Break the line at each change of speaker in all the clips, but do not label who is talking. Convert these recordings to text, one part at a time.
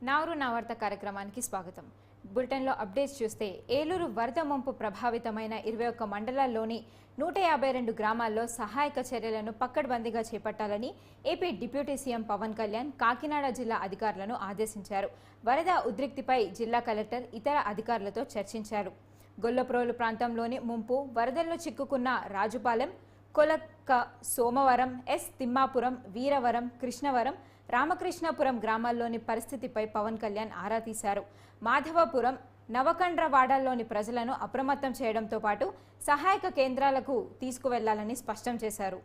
నారు నా వార్త కార్యక్రమానికి స్వాగతం. బులెటిన్లో అప్డేట్స్ చూస్తే ఏలూరు వరద ముంపు ప్రభావితమైన 21 మండలాల్లోని 152 గ్రామాల్లో సహాయక చర్యలను పక్కడ్బందీగా చేపట్టాలని AP deputy CM Pavan Kalyan Kakinada జిల్లా అధికారులను ఆదేశించారు. వరద ఉద్రిక్తిపై జిల్లా కలెక్టర్ ఇతర అధికారులతో చర్చించారు. గొల్లప్రోలు ప్రాంతంలోని ముంపు వరదల్లో చిక్కుకున్న రాజుపాలెం, కొలక్క, సోమవరం, ఎస్ తిమ్మాపురం, వీరవరం, కృష్ణవరం, రామకృష్ణపురం గ్రామాల్లోని పరిస్థితిపై పవన్ కళ్యాణ్ ఆరా తీశారు. మాధవపురం, నవకండ్రవాడల్లోని ప్రజలను అప్రమత్తం చేయడంతో పాటు సహాయక కేంద్రాలకు తీసుకువెళ్లాలని స్పష్టం చేశారు.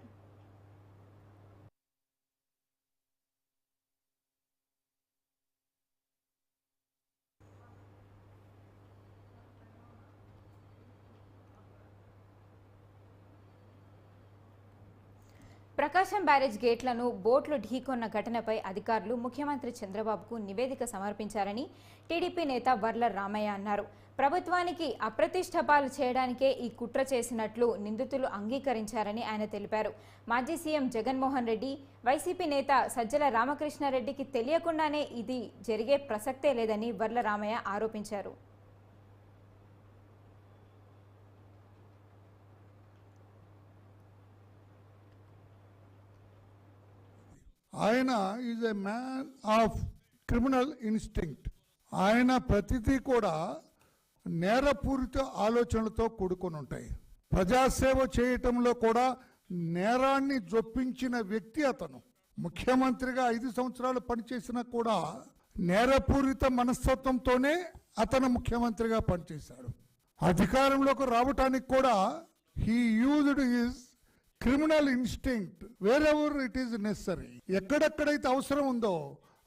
ప్రకాశం బ్యారేజ్ గేట్లను బోట్లు ఢీకొన్న ఘటనపై అధికారులు ముఖ్యమంత్రి చంద్రబాబుకు నివేదిక సమర్పించారని టీడీపీ నేత వర్ల రామయ్య అన్నారు. ప్రభుత్వానికి అప్రతిష్టపాలు చేయడానికే ఈ కుట్ర చేసినట్లు నిందితులు అంగీకరించారని ఆయన తెలిపారు. మాజీ సీఎం జగన్మోహన్ రెడ్డి, వైసీపీ నేత సజ్జల రామకృష్ణారెడ్డికి తెలియకుండానే ఇది జరిగే ప్రసక్తే లేదని వర్ల రామయ్య ఆరోపించారు.
ఆయన is a man of criminal instinct. ఆయన ప్రతిదీ కూడా నేరపూరిత ఆలోచనలతో కూడుకొని ఉంటాయి. ప్రజాసేవ చేయటంలో కూడా నేరాన్ని జొప్పించిన వ్యక్తి అతను. ముఖ్యమంత్రిగా 5 సంవత్సరాలు పనిచేసినా కూడా నేరపూరిత మనస్తత్వంతోనే అతను ముఖ్యమంత్రిగా పనిచేశాడు. అధికారంలోకి రావటానికి కూడా he used his criminal instinct wear ever it is necessary. ఎక్కడెక్కడైతే అవసరం ఉందో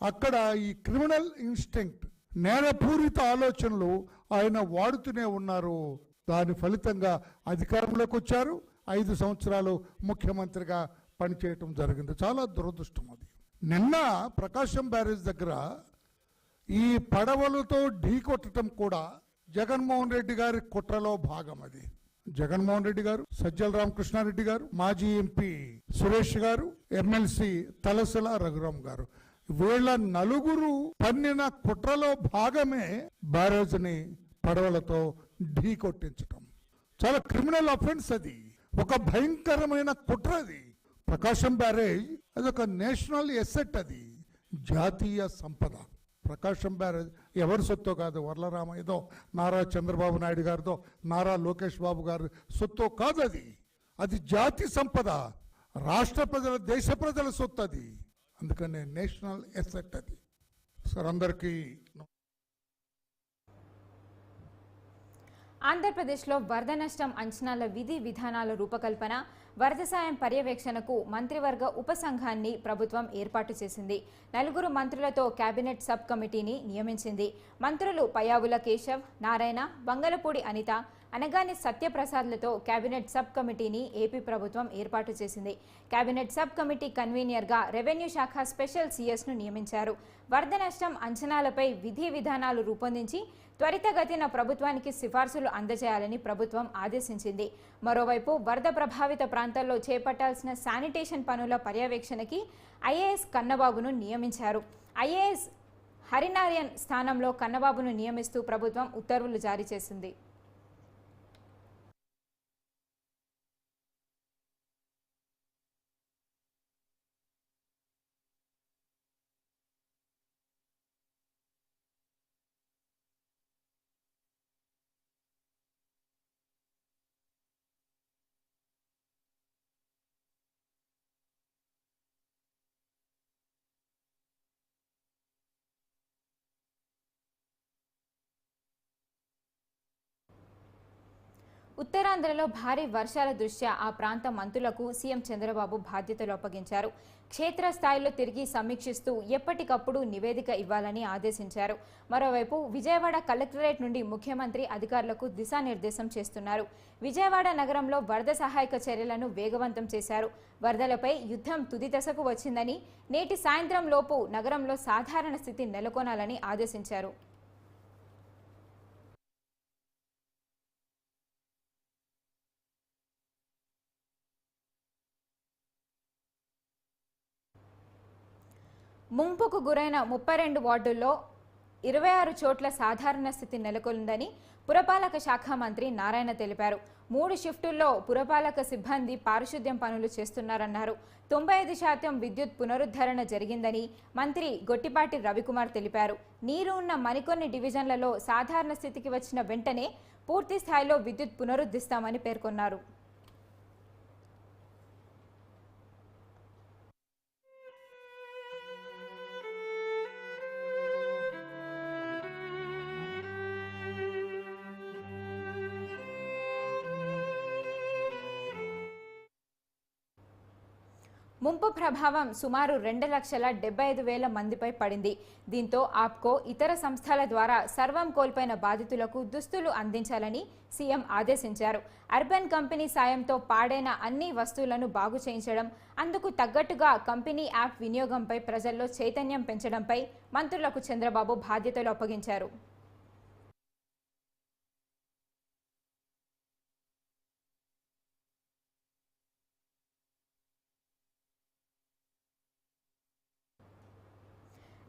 అక్కడ ఈ క్రిమినల్ ఇన్స్టింక్ట్, నేరపూరిత ఆలోచనలు ఆయన వాడుతూనే ఉన్నారు. దాని ఫలితంగా అధికారంలోకి వచ్చారు. 5 సంవత్సరాలు ముఖ్యమంత్రిగా పనిచేయటం జరిగింది. చాలా దురదృష్టం అది. నిన్న ప్రకాశం బ్యారేజ్ దగ్గర ఈ పడవలతో ఢీకొట్టడం కూడా జగన్మోహన్ రెడ్డి గారి కుట్రలో భాగం. అది జగన్మోహన్ రెడ్డి గారు, సజ్జల రామకృష్ణారెడ్డి గారు, మాజీ ఎంపీ సురేష్ గారు, ఎమ్మెల్సీ తలసల రఘురామ్ గారు, వీళ్ళ నలుగురు పన్నిన కుట్రలో భాగమే బ్యారేజ్ని పడవలతో ఢీ కొట్టించటం. చాలా క్రిమినల్ అఫెన్స్ అది. ఒక భయంకరమైన కుట్ర అది. ప్రకాశం బ్యారేజ్ అదొక నేషనల్ ఎసెట్. అది జాతీయ సంపద. ప్రకాశం బ్యారేజ్ ఎవరి సొత్తో కాదు. వర్లరామయ్యదో, నారా చంద్రబాబు నాయుడు గారితో, నారా లోకేష్ బాబు గారి సొత్తో కాదు. అది జాతి సంపద. రాష్ట్ర ప్రజల, దేశ ప్రజల సొత్తు అది. అందుకనే నేషనల్ ఎసెట్ అది. సార్ అందరికీ
ఆంధ్రప్రదేశ్లో వరద నష్టం అంచనాల విధి విధానాల రూపకల్పన, వరద సాయం పర్యవేక్షణకు మంత్రివర్గ ఉపసంఘాన్ని ప్రభుత్వం ఏర్పాటు చేసింది. 4 మంత్రులతో కేబినెట్ సబ్ కమిటీని నియమించింది. మంత్రులు పయ్యావుల కేశవ్, నారాయణ, వంగలపూడి అనిత, అనగాని సత్యప్రసాద్లతో కేబినెట్ సబ్ కమిటీని ఏపీ ప్రభుత్వం ఏర్పాటు చేసింది. కేబినెట్ సబ్ కమిటీ కన్వీనర్గా రెవెన్యూ శాఖ స్పెషల్ సిఎస్ను నియమించారు. వరద నష్టం అంచనాలపై విధి విధానాలు రూపొందించి త్వరితగతిన ప్రభుత్వానికి సిఫార్సులు అందజేయాలని ప్రభుత్వం ఆదేశించింది. మరోవైపు వరద ప్రభావిత ప్రాంతాల్లో చేపట్టాల్సిన శానిటేషన్ పనుల పర్యవేక్షణకి ఐఏఎస్ కన్నబాబును నియమించారు. ఐఏఎస్ హరినారాయణ్ స్థానంలో కన్నబాబును నియమిస్తూ ప్రభుత్వం ఉత్తర్వులు జారీ చేసింది. ఉత్తరాంధ్రలో భారీ వర్షాల దృష్ట్యా ఆ ప్రాంత మంత్రులకు సీఎం చంద్రబాబు బాధ్యతలు అప్పగించారు. క్షేత్రస్థాయిలో తిరిగి సమీక్షిస్తూ ఎప్పటికప్పుడు నివేదిక ఇవ్వాలని ఆదేశించారు. మరోవైపు విజయవాడ కలెక్టరేట్ నుండి ముఖ్యమంత్రి అధికారులకు దిశానిర్దేశం చేస్తున్నారు. విజయవాడ నగరంలో వరద సహాయక చర్యలను వేగవంతం చేశారు. వరదలపై యుద్ధం తుది దశకు వచ్చిందని, నేటి సాయంత్రం లోపు నగరంలో సాధారణ స్థితి నెలకొనాలని ఆదేశించారు. ముంపుకు గురైన 32 వార్డుల్లో 26 చోట్ల సాధారణ స్థితి నెలకొందని పురపాలక శాఖ మంత్రి నారాయణ తెలిపారు. 3 షిఫ్టుల్లో పురపాలక సిబ్బంది పారిశుద్ధ్యం పనులు చేస్తున్నారన్నారు. 95% విద్యుత్ పునరుద్ధరణ జరిగిందని మంత్రి గొట్టిపాటి రవికుమార్ తెలిపారు. నీరు ఉన్న మరికొన్ని డివిజన్లలో సాధారణ స్థితికి వచ్చిన వెంటనే పూర్తి స్థాయిలో విద్యుత్ పునరుద్ధరిస్తామని పేర్కొన్నారు. ముంపు ప్రభావం సుమారు 2,75,000 మందిపై పడింది. దీంతో ఆప్కో ఇతర సంస్థల ద్వారా సర్వం కోల్పోయిన బాధితులకు దుస్తులు అందించాలని సీఎం ఆదేశించారు. అర్బన్ కంపెనీ సాయంతో పాడైన అన్ని వస్తువులను బాగు చేయించడం, అందుకు తగ్గట్టుగా కంపెనీ యాప్ వినియోగంపై ప్రజల్లో చైతన్యం పెంచడంపై మంత్రులకు చంద్రబాబు బాధ్యతలు అప్పగించారు.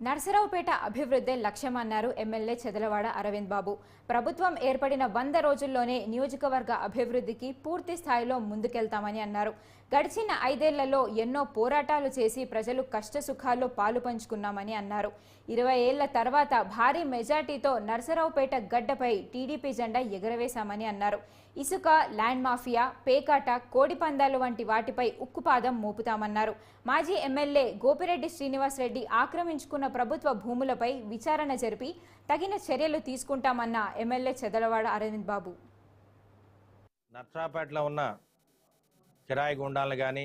నర్సరావుపేట అభివృద్ధి లక్ష్యమన్నారు ఎమ్మెల్యే చెదలవాడ అరవింద్ బాబు. ప్రభుత్వం ఏర్పడిన 100 రోజుల్లోనే నియోజకవర్గ అభివృద్ధికి పూర్తి స్థాయిలో ముందుకెళ్తామని అన్నారు. గడిచిన 5 ఏళ్లలో ఎన్నో పోరాటాలు చేసి ప్రజలు కష్టసుఖాల్లో పాలు పంచుకున్నామని అన్నారు. 20 ఏళ్ల తర్వాత భారీ మెజార్టీతో నర్సరావుపేట గడ్డపై టీడీపీ జెండా ఎగరవేశామని అన్నారు. ఇసుక, ల్యాండ్ మాఫియా, పేకాట, కోడిపందాలు వంటి వాటిపై ఉక్కుపాదం మోపుతామన్నారు. మాజీ ఎమ్మెల్యే గోపిరెడ్డి శ్రీనివాసరెడ్డి ఆక్రమించుకున్న ప్రభుత్వ భూములపై విచారణ జరిపి తగిన చర్యలు తీసుకుంటామన్న ఎమ్మెల్యే చెదలవాడ అరవింద్ బాబు.
నర్సరావుపేటలో ఉన్న కిరాయి గుండాలను కానీ,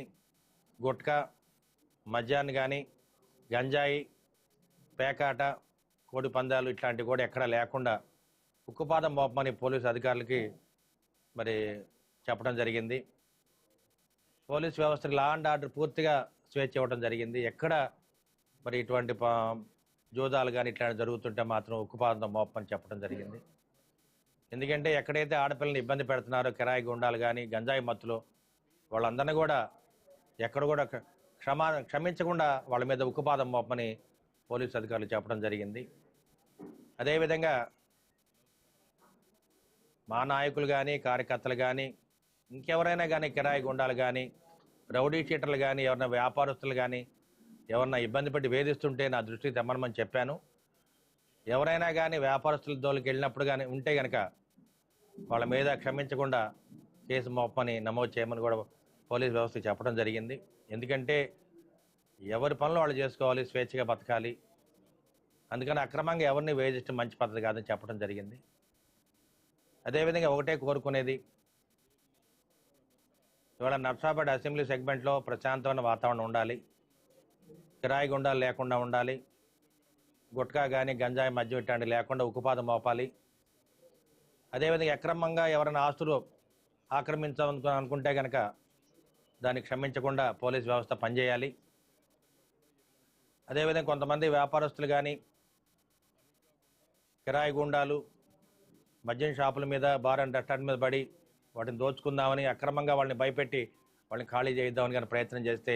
గుట్కా, మద్యాన్ని కానీ, గంజాయి, పేకాట, కోడి పందాలు ఇట్లాంటివి కూడా ఎక్కడా లేకుండా ఉక్కుపాదం మోపమని పోలీసు అధికారులకి మరి చెప్పడం జరిగింది. పోలీసు వ్యవస్థకి లా అండ్ ఆర్డర్ పూర్తిగా స్వేచ్ఛ ఇవ్వడం జరిగింది. ఎక్కడ మరి ఇటువంటి జోదాలు కానీ ఇట్లాంటి జరుగుతుంటే మాత్రం ఉక్కుపాదం మోపమని చెప్పడం జరిగింది. ఎందుకంటే ఎక్కడైతే ఆడపిల్లల్ని ఇబ్బంది పెడుతున్నారో కిరాయి గుండాలు కానీ, గంజాయి మత్తులో వాళ్ళందరినీ కూడా ఎక్కడ కూడా క్షమించకుండా వాళ్ళ మీద ఉక్కుపాదం మోపమని పోలీసు అధికారులు చెప్పడం జరిగింది. అదేవిధంగా మా నాయకులు కానీ, కార్యకర్తలు కానీ, ఇంకెవరైనా కానీ కిరాయి గుండాలు కానీ, రౌడీ షీటర్లు కానీ, ఎవరైనా వ్యాపారస్తులు కానీ ఎవరన్నా ఇబ్బంది పెట్టి వేధిస్తుంటే నా దృష్టికి తెమ్మనమని చెప్పాను. ఎవరైనా కానీ వ్యాపారస్తుల దోలికి వెళ్ళినప్పుడు కానీ ఉంటే కనుక వాళ్ళ మీద క్షమించకుండా కేసు మోపమని నమోదు చేయమని కూడా పోలీస్ వ్యవస్థకి చెప్పడం జరిగింది. ఎందుకంటే ఎవరి పనులు వాళ్ళు చేసుకోవాలి, స్వేచ్ఛగా బతకాలి. అందుకని అక్రమంగా ఎవరిని వేధించడం మంచి పద్ధతి కాదని చెప్పడం జరిగింది. అదేవిధంగా ఒకటే కోరుకునేది, ఇవాళ నర్సరావుపేట అసెంబ్లీ సెగ్మెంట్లో ప్రశాంతమైన వాతావరణం ఉండాలి, కిరాయి గుండాలు లేకుండా ఉండాలి, గుట్కా కానీ గంజాయి మద్యం ఇట్లాంటివి లేకుండా ఉక్కుపాదం మోపాలి. అదేవిధంగా అక్రమంగా ఎవరైనా ఆస్తులు ఆక్రమించాలనుకుంటే కనుక దాన్ని క్షమించకుండా పోలీస్ వ్యవస్థ పనిచేయాలి. అదేవిధంగా కొంతమంది వ్యాపారస్తులు కానీ కిరాయి గుండాలు మద్యం షాపుల మీద, బార్ అండ్ రెస్టారెంట్ మీద పడి వాటిని దోచుకుందామని అక్రమంగా వాళ్ళని భయపెట్టి వాళ్ళని ఖాళీ చేద్దామని కానీ ప్రయత్నం చేస్తే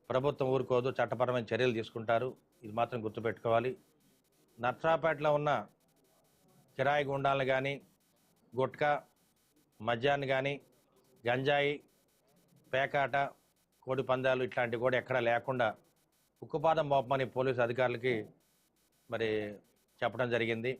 ప్రభుత్వం ఊరుకోదు, చట్టపరమైన చర్యలు తీసుకుంటారు. ఇది మాత్రం గుర్తుపెట్టుకోవాలి. నర్సరావుపేటలో ఉన్న కిరాయి గుండాలను కానీ, గుట్కా, మద్యాన్ని కానీ, గంజాయి, పేకాట, కోడి పందాలు ఇట్లాంటివి కూడా ఎక్కడా లేకుండా ఉక్కుపాదం మోపమని పోలీసు అధికారులకి మరి చెప్పడం జరిగింది.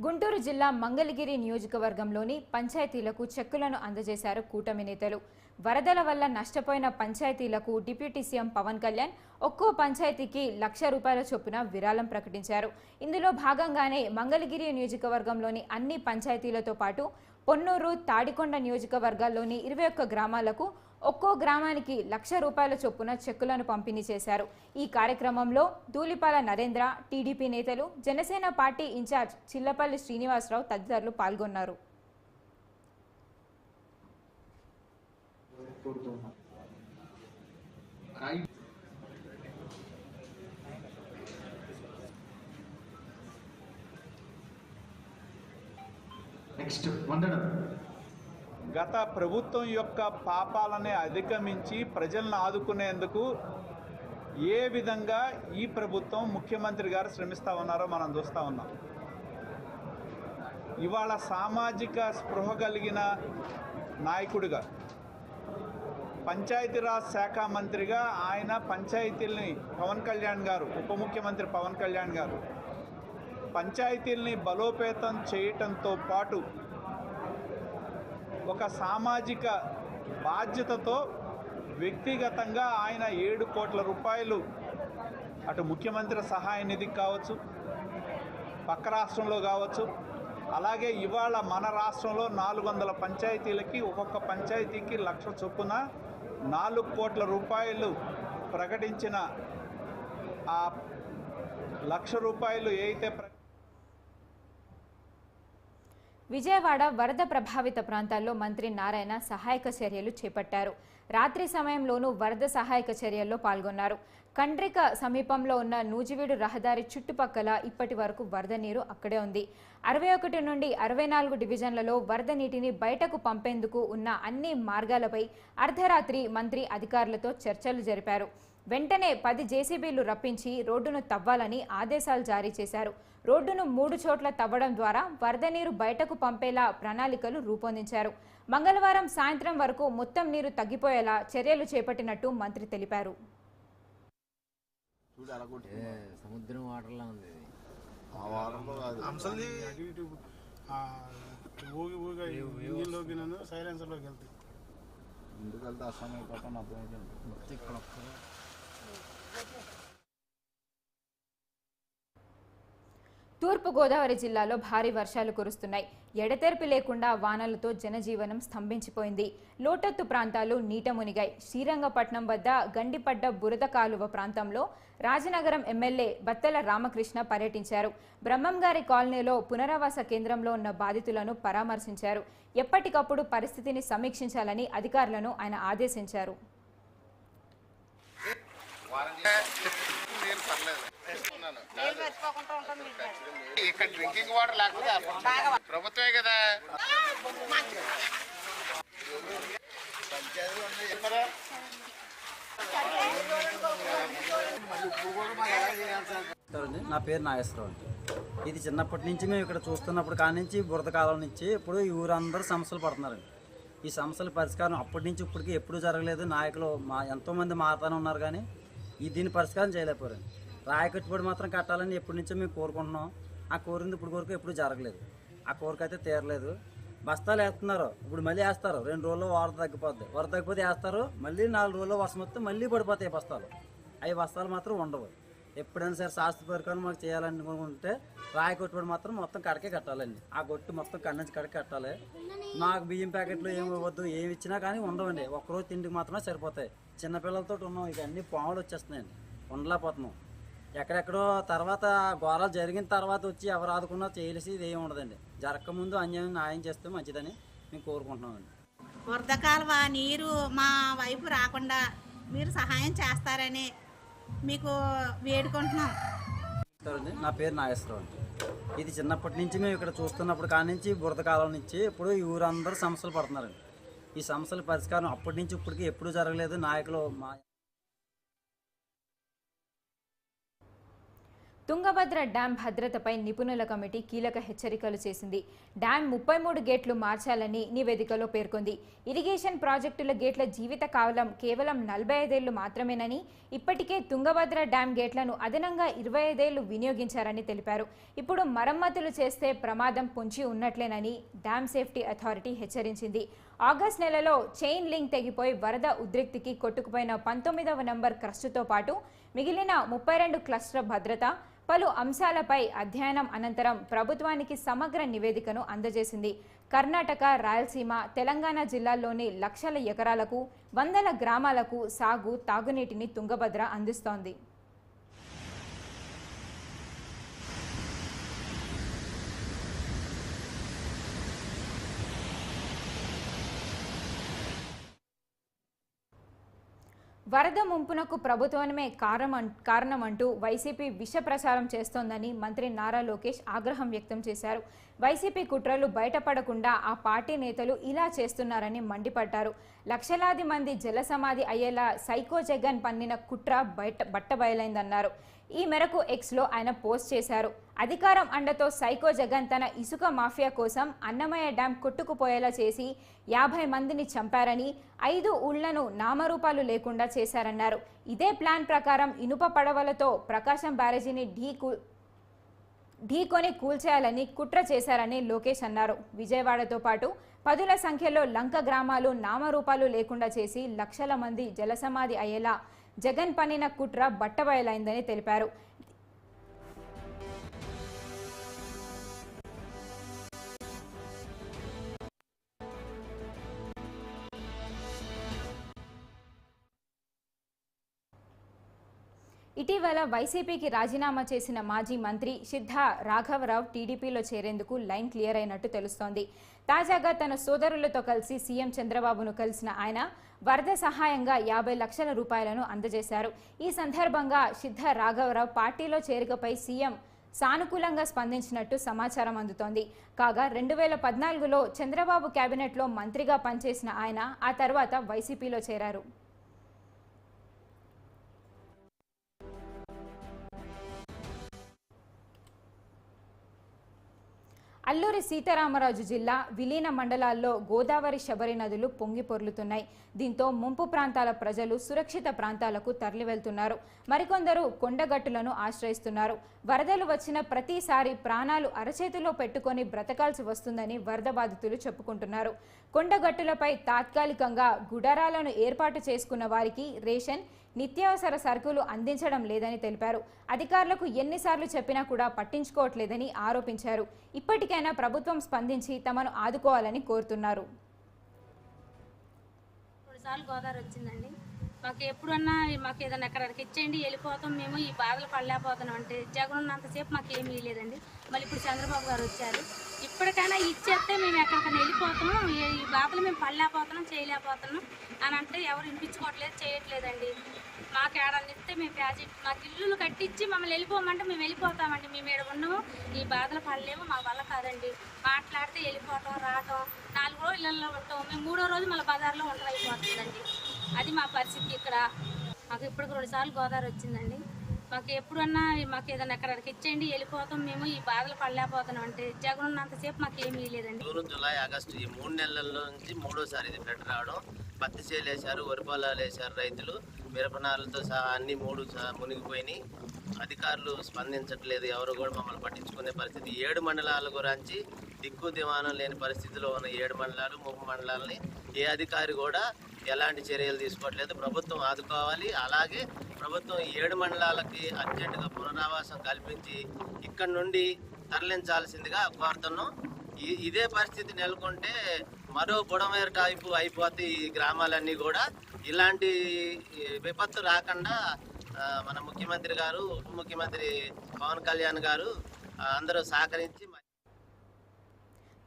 గుంటూరు జిల్లా మంగళగిరి నియోజకవర్గంలోని పంచాయతీలకు చెక్కులను అందజేశారు కూటమి నేతలు. వరదల వల్ల నష్టపోయిన పంచాయతీలకు డిప్యూటీ సీఎం పవన్ కళ్యాణ్ ఒక్కో పంచాయతీకి ₹1,00,000 చొప్పున విరాళం ప్రకటించారు. ఇందులో భాగంగానే మంగళగిరి నియోజకవర్గంలోని అన్ని పంచాయతీలతో పాటు పొన్నూరు, తాడికొండ నియోజకవర్గాల్లోని 21 గ్రామాలకు ఒక్కో గ్రామానికి ₹1,00,000 చొప్పున చెక్కులను పంపిణీ చేశారు. ఈ కార్యక్రమంలో ధూళిపాల నరేంద్ర, టీడీపీ నేతలు, జనసేన పార్టీ ఇన్ఛార్జ్ చిల్లపల్లి శ్రీనివాసరావు తదితరులు పాల్గొన్నారు.
గత ప్రభుత్వం యొక్క పాపాలని అధిగమించి ప్రజలను ఆదుకునేందుకు ఏ విధంగా ఈ ప్రభుత్వం ముఖ్యమంత్రి గారు శ్రమిస్తూ ఉన్నారో మనం చూస్తూ ఉన్నాం. ఇవాళ సామాజిక స్పృహ కలిగిన నాయకుడిగా, పంచాయతీరాజ్ శాఖ మంత్రిగా ఆయన పంచాయతీల్ని పవన్ కళ్యాణ్ గారు, ఉప ముఖ్యమంత్రి పవన్ కళ్యాణ్ గారు పంచాయతీల్ని బలోపేతం చేయటంతో పాటు ఒక సామాజిక బాధ్యతతో వ్యక్తిగతంగా ఆయన 7 కోట్ల రూపాయలు అటు ముఖ్యమంత్రి సహాయ నిధికి కావచ్చు, పక్క రాష్ట్రంలో కావచ్చు, అలాగే ఇవాళ మన రాష్ట్రంలో 400 పంచాయతీలకి ఒక్కొక్క పంచాయతీకి 1,00,000 చొప్పున 4 కోట్ల రూపాయలు ప్రకటించిన ఆ 1,00,000 రూపాయలు ఏదైతే
విజయవాడ వరద ప్రభావిత ప్రాంతాల్లో మంత్రి నారాయణ సహాయక చర్యలు చేపట్టారు. రాత్రి సమయంలోనూ వరద సహాయక చర్యల్లో పాల్గొన్నారు. కండ్రిక సమీపంలో ఉన్న నూజివీడు రహదారి చుట్టుపక్కల ఇప్పటి వరకు వరద నీరు అక్కడే ఉంది. 61 నుండి 64 డివిజన్లలో వరద నీటిని బయటకు పంపేందుకు ఉన్న అన్ని మార్గాలపై అర్ధరాత్రి మంత్రి అధికారులతో చర్చలు జరిపారు. వెంటనే 10 జేసీబీలు రప్పించి రోడ్డును తవ్వాలని ఆదేశాలు జారీ చేశారు. రోడ్డును 3 చోట్ల తవ్వడం ద్వారా వరద నీరు బయటకు పంపేలా ప్రణాళికలు రూపొందించారు. మంగళవారం సాయంత్రం వరకు మొత్తం నీరు తగ్గిపోయేలా చర్యలు చేపట్టినట్టు మంత్రి తెలిపారు.
సముద్రం వాటర్లా ఉంది.
సైలెన్సర్లోకి వెళ్తాయి. ముందుకు వెళ్తే అస్సాం అయిపోతాను అర్థమైంది.
తూర్పుగోదావరి జిల్లాలో భారీ వర్షాలు కురుస్తున్నాయి. ఎడతెరిపి లేకుండా వానలతో జనజీవనం స్తంభించిపోయింది. లోటత్తు ప్రాంతాలు నీట మునిగాయి. శ్రీరంగపట్నం వద్ద గండిపడ్డ బురద కాలువ ప్రాంతంలో రాజనగరం ఎమ్మెల్యే బత్తల రామకృష్ణ పర్యటించారు. బ్రహ్మంగారి కాలనీలో పునరావాస కేంద్రంలో ఉన్న బాధితులను పరామర్శించారు. ఎప్పటికప్పుడు పరిస్థితిని సమీక్షించాలని అధికారులను ఆయన ఆదేశించారు.
ఇక్కడ డ్రింకింగ్ వాటర్ లేకపోతే ప్రభుత్వమే కదా.
నా పేరు నాగేశ్వరరావు అండి. ఇది చిన్నప్పటి నుంచి మేము ఇక్కడ చూస్తున్నప్పుడు కానించి బురద కాలం నుంచి ఇప్పుడు ఈ ఊరందరూ సమస్యలు పడుతున్నారండి. ఈ సమస్యల పరిష్కారం అప్పటి నుంచి ఇప్పటికి ఎప్పుడు జరగలేదు. నాయకులు ఎంతోమంది మారుతానే ఉన్నారు కానీ దీని పరిష్కారం చేయలేకపోయారండి. రాయకట్టుబడి మాత్రం కట్టాలని ఎప్పటి నుంచో మేము కోరుకుంటున్నాం. ఆ కోరింది ఇప్పుడు వరకు ఎప్పుడు జరగలేదు. ఆ కోరిక అయితే తీరలేదు. బస్తాలు వేస్తున్నారు, ఇప్పుడు మళ్ళీ వేస్తారు. 2 రోజుల్లో వరద తగ్గిపోద్ది. వరద తగ్గిపోతే వేస్తారు, మళ్ళీ 4 రోజుల్లో వర్షం వస్తే మళ్ళీ పడిపోతాయి బస్తాలు. అవి బస్తాలు మాత్రం ఉండవు. ఎప్పుడైనా సరే శాస్త్ర పరికరం మాకు చేయాలనుకుంటే రాయకట్టుబడి మాత్రం మొత్తం కడకే కట్టాలండి. ఆ గొట్టు మొత్తం కన్నుంచి కడకే కట్టాలి. మాకు బియ్యం ప్యాకెట్లు ఏమి ఇవ్వద్దు, ఏమి ఇచ్చినా కానీ ఉండవండి. ఒక్కరోజు తిండికి మాత్రమే సరిపోతాయి. చిన్నపిల్లలతో ఉన్నాం, ఇక అన్ని పాములు వచ్చేస్తున్నాయండి, ఉండలేకపోతున్నాం. ఎక్కడెక్కడో తర్వాత ఘోరాలు జరిగిన తర్వాత వచ్చి ఎవరు ఆదుకున్నా చేయాల్సింది ఏమి ఉండదండి. జరగకముందు అన్యాయం న్యాయం చేస్తే మంచిదని మేము కోరుకుంటున్నామండి.
వరద కాలువ నీరు మా వైపు రాకుండా మీరు సహాయం చేస్తారని మీకు వేడుకుంటున్నాం.
నా పేరు నాగేశ్వరరావు అండి. ఇది చిన్నప్పటి నుంచి మేము ఇక్కడ చూస్తున్నప్పుడు కానించి బురద కాలం నుంచి ఇప్పుడు ఈ ఊరందరూ సమస్యలు పడుతున్నారండి. ఈ సమస్యల పరిష్కారం అప్పటి నుంచి ఇప్పటికి ఎప్పుడు జరగలేదు. నాయకులు
తుంగభద్ర డ్యాం భద్రతపై నిపుణుల కమిటీ కీలక హెచ్చరికలు చేసింది. డ్యాం 33 గేట్లు మార్చాలని నివేదికలో పేర్కొంది. ఇరిగేషన్ ప్రాజెక్టుల గేట్ల జీవిత కాలం కేవలం 45 ఏళ్లు మాత్రమేనని, ఇప్పటికే తుంగభద్ర డ్యాం గేట్లను అదనంగా 25 ఏళ్లు వినియోగించారని తెలిపారు. ఇప్పుడు మరమ్మతులు చేస్తే ప్రమాదం పొంచి ఉన్నట్లేనని డ్యాం సేఫ్టీ అథారిటీ హెచ్చరించింది. ఆగస్టు నెలలో చైన్ లింక్ తెగిపోయి వరద ఉద్రిక్తికి కొట్టుకుపోయిన 19వ నంబర్ క్రస్టుతో పాటు మిగిలిన 32 క్లస్టర్ భద్రత, పలు అంశాలపై అధ్యయనం అనంతరం ప్రభుత్వానికి సమగ్ర నివేదికను అందజేసింది. కర్ణాటక, రాయలసీమ, తెలంగాణ జిల్లాల్లోని లక్షల ఎకరాలకు, వందల గ్రామాలకు సాగు, తాగునీటిని తుంగభద్ర అందిస్తోంది. వరద ముంపునకు ప్రభుత్వమే కారణమంటూ వైసీపీ విష ప్రచారం చేస్తోందని మంత్రి నారా లోకేష్ ఆగ్రహం వ్యక్తం చేశారు. వైసీపీ కుట్రలు బయటపడకుండా ఆ పార్టీ నేతలు ఇలా చేస్తున్నారని మండిపడ్డారు. లక్షలాది మంది జలసమాధి అయ్యేలా సైకో జగన్ పన్నిన కుట్ర బట్టబయలైందన్నారు. ఈ మేరకు ఎక్స్లో ఆయన పోస్ట్ చేశారు. అధికారం అండతో సైకో జగన్ తన ఇసుక మాఫియా కోసం అన్నమయ్య డ్యాం కొట్టుకుపోయేలా చేసి 50 మందిని చంపారని, 5 ఊళ్లను నామరూపాలు లేకుండా చేశారన్నారు. ఇదే ప్లాన్ ప్రకారం ఇనుప పడవలతో ప్రకాశం బ్యారేజీని ఢీకొని కూల్చేయాలని కుట్ర చేశారని లోకేష్ అన్నారు. విజయవాడతో పాటు పదుల సంఖ్యలో లంక గ్రామాలు నామరూపాలు లేకుండా చేసి లక్షల మంది జలసమాధి అయ్యేలా జగన్ పన్నిన కుట్ర బట్టబయలైందని తెలిపారు. ఇటీవల వైసీపీకి రాజీనామా చేసిన మాజీ మంత్రి సిద్ధా రాఘవరావు టీడీపీలో చేరేందుకు లైన్ క్లియర్ అయినట్టు తెలుస్తోంది. తాజాగా తన సోదరులతో కలిసి సీఎం చంద్రబాబును కలిసిన ఆయన వరద సహాయంగా 50 లక్షల రూపాయలను అందజేశారు. ఈ సందర్భంగా సిద్ధా రాఘవరావు పార్టీలో చేరికపై సీఎం సానుకూలంగా స్పందించినట్టు సమాచారం అందుతోంది. కాగా 2014లో చంద్రబాబు కేబినెట్లో మంత్రిగా పనిచేసిన ఆయన ఆ తర్వాత వైసీపీలో చేరారు. అల్లూరి సీతారామరాజు జిల్లా విలీన మండలాల్లో గోదావరి శబరి నదులు పొంగి పొర్లుతున్నాయి. దీంతో ముంపు ప్రాంతాల ప్రజలు సురక్షిత ప్రాంతాలకు తరలివెళ్తున్నారు. మరికొందరు కొండగట్టులను ఆశ్రయిస్తున్నారు. వరదలు వచ్చిన ప్రతిసారి ప్రాణాలు అరచేతిలో పెట్టుకొని బ్రతకాల్సి వస్తుందని వరద బాధితులు చెప్పుకుంటున్నారు. కొండగట్టులపై తాత్కాలికంగా గుడారాలను ఏర్పాటు చేసుకున్న వారికి రేషన్, నిత్యావసర సరుకులు అందించడం లేదని తెలిపారు. అధికారులకు ఎన్నిసార్లు చెప్పినా కూడా పట్టించుకోవట్లేదని ఆరోపించారు. ఇప్పటికైనా ప్రభుత్వం స్పందించి తమను ఆదుకోవాలని కోరుతున్నారు.
కొన్నిసార్లు గోదావరి వచ్చిందండి. మాకు ఎప్పుడన్నా మాకు ఏదైనా ఎక్కడికి ఇచ్చేయండి, వెళ్ళిపోతాం, మేము ఈ బాధలు పడలేకపోతున్నాం అంటే జగన్ ఉన్నంతసేపు మాకు ఏమీ లేదండి. మళ్ళీ ఇప్పుడు చంద్రబాబు గారు వచ్చారు. ఇప్పటికైనా ఇచ్చేస్తే మేము ఎక్కడికైనా వెళ్ళిపోతున్నాం, ఈ బాధలు మేము పడలేకపోతున్నాం, చేయలేకపోతున్నాం అని అంటే ఎవరు వినిపించుకోవట్లేదు, చేయట్లేదండి. మాకు ఏడాది ఇస్తే మేము ప్రాజెక్ట్ మాకు ఇల్లులు కట్టించి మమ్మల్ని వెళ్ళిపోమంటే మేము వెళ్ళిపోతామండి. మేము ఏడు ఉన్నాము, ఈ బాధలు పడలేము, మా వల్ల కాదండి. మాట్లాడితే వెళ్ళిపోవటం, రావటం, 4 రోజులు ఇళ్ళల్లో ఉంటాం, మేము 3వ రోజు మళ్ళీ బజార్లో ఉండడం అయిపోతుందండి. అది మా పరిస్థితి ఇక్కడ. మాకు ఇప్పుడు 2 సార్లు గోదావరి వచ్చిందండి. మాకు ఎప్పుడన్నా మాకు ఏదైనా ఎక్కడికి ఇచ్చేయండి, వెళ్ళిపోతాం, మేము ఈ బాధలు పడలేకపోతున్నాం అంటే జగన్ ఉన్నంతసేపు మాకు ఏమీ లేదండి.
జూన్, జూలై, ఆగస్టు ఈ 3 నెలల నుంచి 3వసారి ఇది ఫ్లడ్ రావడం. పత్తి చేలు వేశారు, వరి పొలాలు వేశారు రైతులు, మిరపనాలతో సహా అన్ని 3 మునిగిపోయినాయి. అధికారులు స్పందించట్లేదు, ఎవరు కూడా మమ్మల్ని పట్టించుకునే పరిస్థితి. 7 మండలాల గురించి దిక్కు దివానం లేని పరిస్థితిలో ఉన్న 7 మండలాలు, 3 మండలాలని ఏ అధికారి కూడా ఎలాంటి చర్యలు తీసుకోవట్లేదు. ప్రభుత్వం ఆదుకోవాలి. అలాగే ప్రభుత్వం 7 మండలాలకి అర్జెంటుగా పునరావాసం కల్పించి ఇక్కడ నుండి తరలించాల్సిందిగా కోరుతున్నాం. ఇదే పరిస్థితి నెలకొంటే మరో బుడమేరు టైపు అయిపోతే ఈ గ్రామాలన్నీ కూడా. ఇలాంటి విపత్తు రాకుండా మన ముఖ్యమంత్రి గారు, ఉప ముఖ్యమంత్రి పవన్ కళ్యాణ్ గారు అందరూ సహకరించి.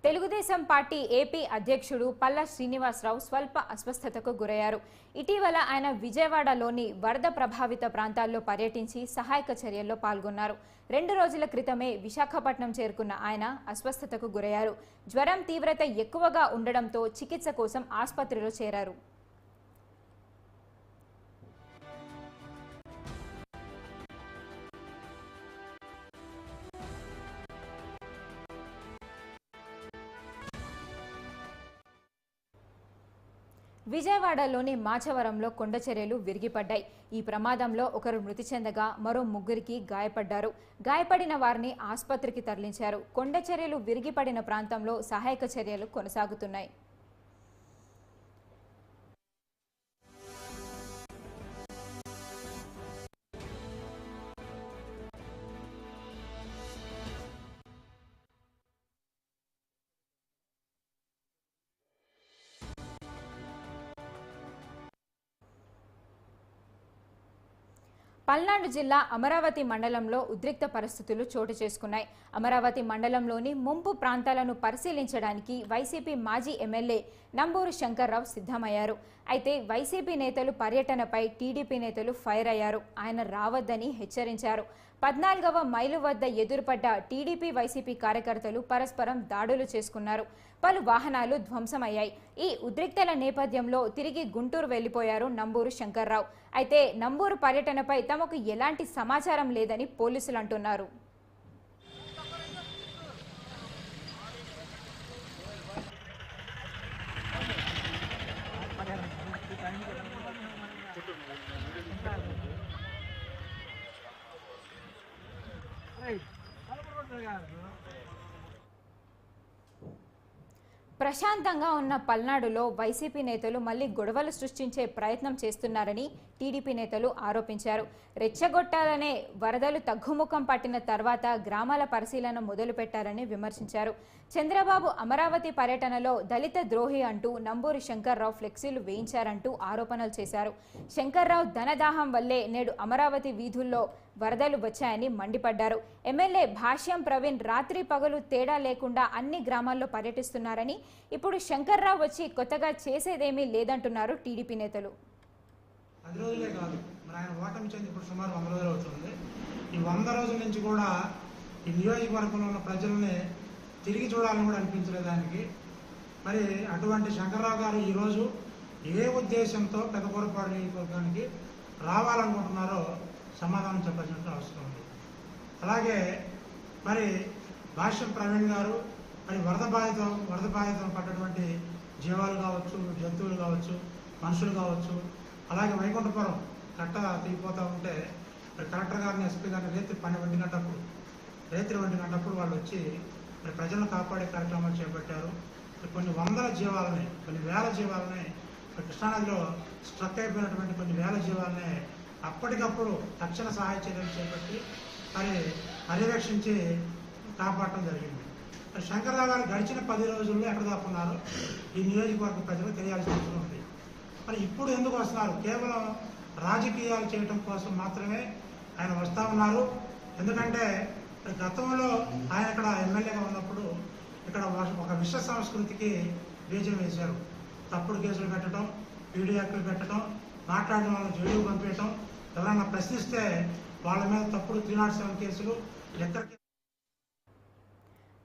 తెలుగుదేశం పార్టీ ఏపీ అధ్యక్షుడు పల్లా శ్రీనివాసరావు స్వల్ప అస్వస్థతకు గురయ్యారు. ఇటీవల ఆయన విజయవాడలోని వరద ప్రభావిత ప్రాంతాల్లో పర్యటించి సహాయక చర్యల్లో పాల్గొన్నారు. 2 రోజుల క్రితమే విశాఖపట్నం చేరుకున్న ఆయన అస్వస్థతకు గురయ్యారు. జ్వరం తీవ్రత ఎక్కువగా ఉండడంతో చికిత్స కోసం ఆసుపత్రిలో చేరారు. విజయవాడలోని మాచవరంలో కొండచర్యలు విరిగిపడ్డాయి. ఈ ప్రమాదంలో ఒకరు మృతి చెందగా మరో 3 గాయపడ్డారు. గాయపడిన వారిని ఆసుపత్రికి తరలించారు. కొండచర్యలు విరిగిపడిన ప్రాంతంలో సహాయక చర్యలు కొనసాగుతున్నాయి. పల్నాడు జిల్లా అమరావతి మండలంలో ఉద్రిక్త పరిస్థితులు చోటు చేసుకున్నాయి. అమరావతి మండలంలోని ముంపు ప్రాంతాలను పరిశీలించడానికి వైసీపీ మాజీ ఎమ్మెల్యే నంబూరు శంకర్రావు సిద్ధమయ్యారు. అయితే వైసీపీ నేతలు పర్యటనపై టీడీపీ నేతలు ఫైర్ అయ్యారు. ఆయన రావద్దని హెచ్చరించారు. 14వ మైలు వద్ద ఎదురుపడ్డ టీడీపీ వైసీపీ కార్యకర్తలు పరస్పరం దాడులు చేసుకున్నారు. పలు వాహనాలు ధ్వంసమయ్యాయి. ఈ ఉద్రిక్తల నేపథ్యంలో తిరిగి గుంటూరు వెళ్లిపోయారు నంబూరు శంకర్రావు. అయితే నంబూరు పర్యటనపై తమకు ఎలాంటి సమాచారం లేదని పోలీసులు అంటున్నారు. ప్రశాంతంగా ఉన్న పల్నాడులో వైసీపీ నేతలు మళ్లీ గొడవలు సృష్టించే ప్రయత్నం చేస్తున్నారని టీడీపీ నేతలు ఆరోపించారు. రెచ్చగొట్టాలనే వరదలు తగ్గుముఖం పట్టిన తర్వాత గ్రామాల పరిశీలన మొదలుపెట్టారని విమర్శించారు. చంద్రబాబు అమరావతి పర్యటనలో దళిత ద్రోహి అంటూ నంబూరి శంకర్రావు ఫ్లెక్సీలు వేయించారంటూ ఆరోపణలు చేశారు. శంకర్రావు ధనదాహం వల్లే నేడు అమరావతి వీధుల్లో వరదలు వచ్చాయని మండిపడ్డారు. ఎమ్మెల్యే భాష్యం ప్రవీణ్ రాత్రి పగలు తేడా లేకుండా అన్ని గ్రామాల్లో పర్యటిస్తున్నారని, ఇప్పుడు శంకర్రావు వచ్చి కొత్తగా చేసేదేమీ లేదంటున్నారు టీడీపీ నేతలు.
10 రోజులే కాదు, మరి ఆయన ఓటమి చెంది ఇప్పుడు సుమారు 100 రోజులు అవుతుంది. ఈ 100 రోజుల నుంచి కూడా ఈ నియోజకవర్గంలో ఉన్న ప్రజల్ని తిరిగి చూడాలని కూడా అనిపించలేదు ఆయనకి. మరి అటువంటి శంకర్రావు గారు ఈరోజు ఏ ఉద్దేశంతో పెదకూరపాడు నియోజకవర్గానికి రావాలనుకుంటున్నారో సమాధానం చెప్పాల్సిన అవసరం ఉంది. అలాగే మరి భాష్యం ప్రవీణ్ గారు మరి వరద బాధితం పడ్డటువంటి జీవాలు కావచ్చు, జంతువులు కావచ్చు, మనుషులు కావచ్చు, అలాగే వైకుంఠపురం కట్ట తెగిపోతూ ఉంటే మరి కలెక్టర్ గారిని, ఎస్పీ గారిని రేత్రి 1 గంటప్పుడు వాళ్ళు వచ్చి మరి ప్రజలను కాపాడే కార్యక్రమాలు చేపట్టారు. కొన్ని వందల జీవాలని, కొన్ని వేల జీవాలని, కృష్ణానదిలో స్ట్రక్ అయిపోయినటువంటి కొన్ని వేల జీవాలని అప్పటికప్పుడు తక్షణ సహాయ చర్యలు చేపట్టి మరి పర్యవేక్షించి కాపాడటం జరిగింది. మరి శంకర్రావు గారు గడిచిన 10 రోజుల్లో ఎక్కడ దాక్కున్నారు ఈ నియోజకవర్గ ప్రజలకు తెలియాల్సిన అవసరం ఉంది. మరి ఇప్పుడు ఎందుకు వస్తున్నారు? కేవలం రాజకీయాలు చేయడం కోసం మాత్రమే ఆయన వస్తూ ఉన్నారు. ఎందుకంటే గతంలో ఆయన ఇక్కడ ఎమ్మెల్యేగా ఉన్నప్పుడు ఇక్కడ ఒక విశ్వ సంస్కృతికి బీజం వేశారు. తప్పుడు కేసులు పెట్టడం, పీడియాక్లు పెట్టడం, మాట్లాడిన వాళ్ళని జైలుకు పంపించడం, ఎవరైనా ప్రశ్నిస్తే వాళ్ళ మీద తప్పుడు 307 కేసులు లెక్క.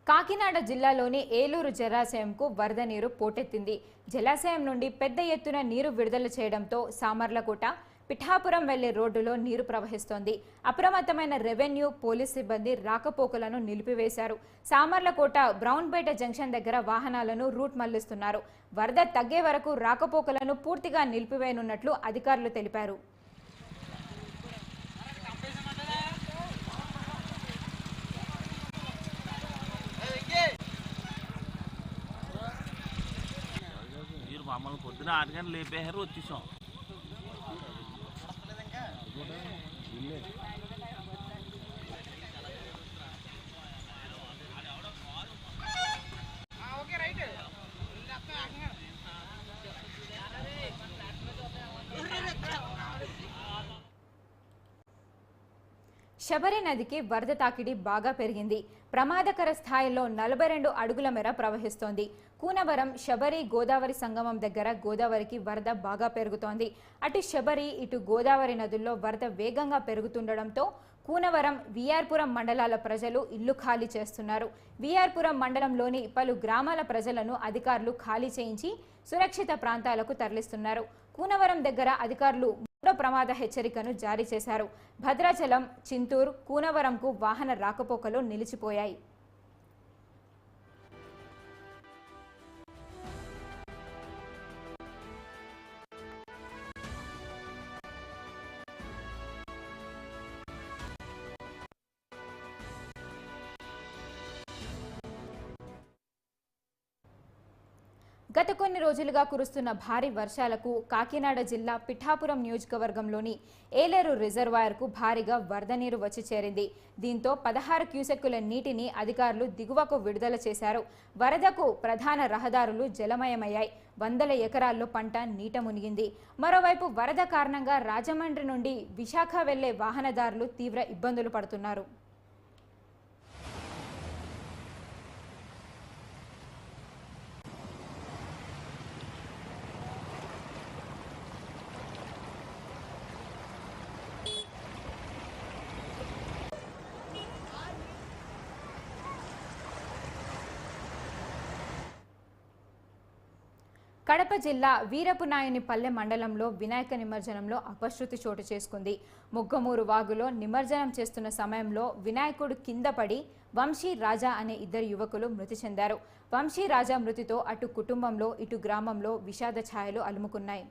కాకినాడ జిల్లాలోని ఏలూరు జలాశయంకు వరద నీరు పోటెత్తింది. జలాశయం నుండి పెద్ద ఎత్తున నీరు విడుదల చేయడంతో సామర్లకోట, పిఠాపురం వెళ్లే రోడ్డులో నీరు ప్రవహిస్తోంది. అప్రమత్తమైన రెవెన్యూ, పోలీస్ సిబ్బంది రాకపోకలను నిలిపివేశారు. సామర్లకోట బ్రౌన్పేట జంక్షన్ దగ్గర వాహనాలను రూట్ మళ్లిస్తున్నారు. వరద తగ్గే వరకు రాకపోకలను పూర్తిగా నిలిపివేయనున్నట్లు అధికారులు తెలిపారు.
మమ్మల్ని పొద్దున 8 గంటలు లేపేశారు, వచ్చేసాం.
శబరి నదికి వరద తాకిడి బాగా పెరిగింది. ప్రమాదకర స్థాయిలో 42 అడుగుల మేర ప్రవహిస్తోంది. కూనవరం శబరి గోదావరి సంగమం దగ్గర గోదావరికి వరద బాగా పెరుగుతోంది. అటు శబరి, ఇటు గోదావరి నదుల్లో వరద వేగంగా పెరుగుతుండటంతో కూనవరం, విఆర్పురం మండలాల ప్రజలు ఇల్లు ఖాళీ చేస్తున్నారు. విఆర్పురం మండలంలోని పలు గ్రామాల ప్రజలను అధికారులు ఖాళీ చేయించి సురక్షిత ప్రాంతాలకు తరలిస్తున్నారు. కూనవరం దగ్గర అధికారులు 3వ ప్రమాద హెచ్చరికను జారీ చేశారు. భద్రాచలం, చింతూరు, కూనవరంకు వాహన రాకపోకలు నిలిచిపోయాయి. గత కొన్ని రోజులుగా కురుస్తున్న భారీ వర్షాలకు కాకినాడ జిల్లా పిఠాపురం నియోజకవర్గంలోని ఏలేరు రిజర్వాయర్కు భారీగా వరద నీరు వచ్చి చేరింది. దీంతో 16 క్యూసెక్కుల నీటిని అధికారులు దిగువకు విడుదల చేశారు. వరదకు ప్రధాన రహదారులు జలమయమయ్యాయి. వందల ఎకరాల్లో పంట నీట మునిగింది. మరోవైపు వరద కారణంగా రాజమండ్రి నుండి విశాఖ వెళ్లే వాహనదారులు తీవ్ర ఇబ్బందులు పడుతున్నారు. కడప జిల్లా వీరపునాయునిపల్లె మండలంలో వినాయక నిమజ్జనంలో అపశృతి చోటు చేసుకుంది. ముగ్గమూరు వాగులో నిమజ్జనం చేస్తున్న సమయంలో వినాయకుడు కింద పడి వంశీ రాజా అనే 2 యువకులు మృతి చెందారు. వంశీ రాజా మృతితో అటు కుటుంబంలో ఇటు గ్రామంలో విషాద ఛాయలు అలుముకున్నాయి.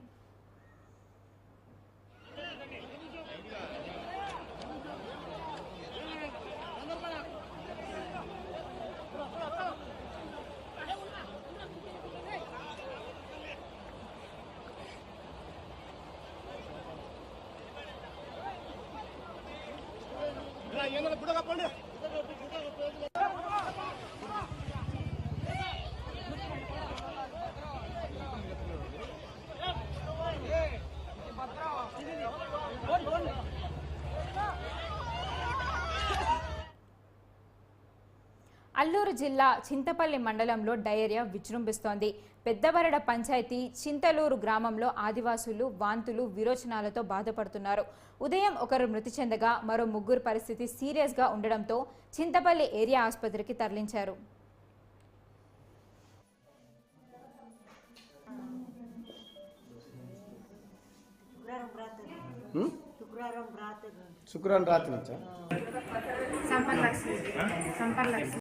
అల్లూరు జిల్లా చింతపల్లి మండలంలో డయేరియా విజృంభిస్తోంది. పెద్దవరడ పంచాయతీ చింతలూరు గ్రామంలో ఆదివాసులు వాంతులు విరోచనాలతో బాధపడుతున్నారు. ఉదయం ఒకరు మృతి చెందగా మరో 3 పరిస్థితి సీరియస్గా ఉండడంతో చింతపల్లి ఏరియా ఆసుపత్రికి తరలించారు.
శుక్రవారం రాత్రి నుంచా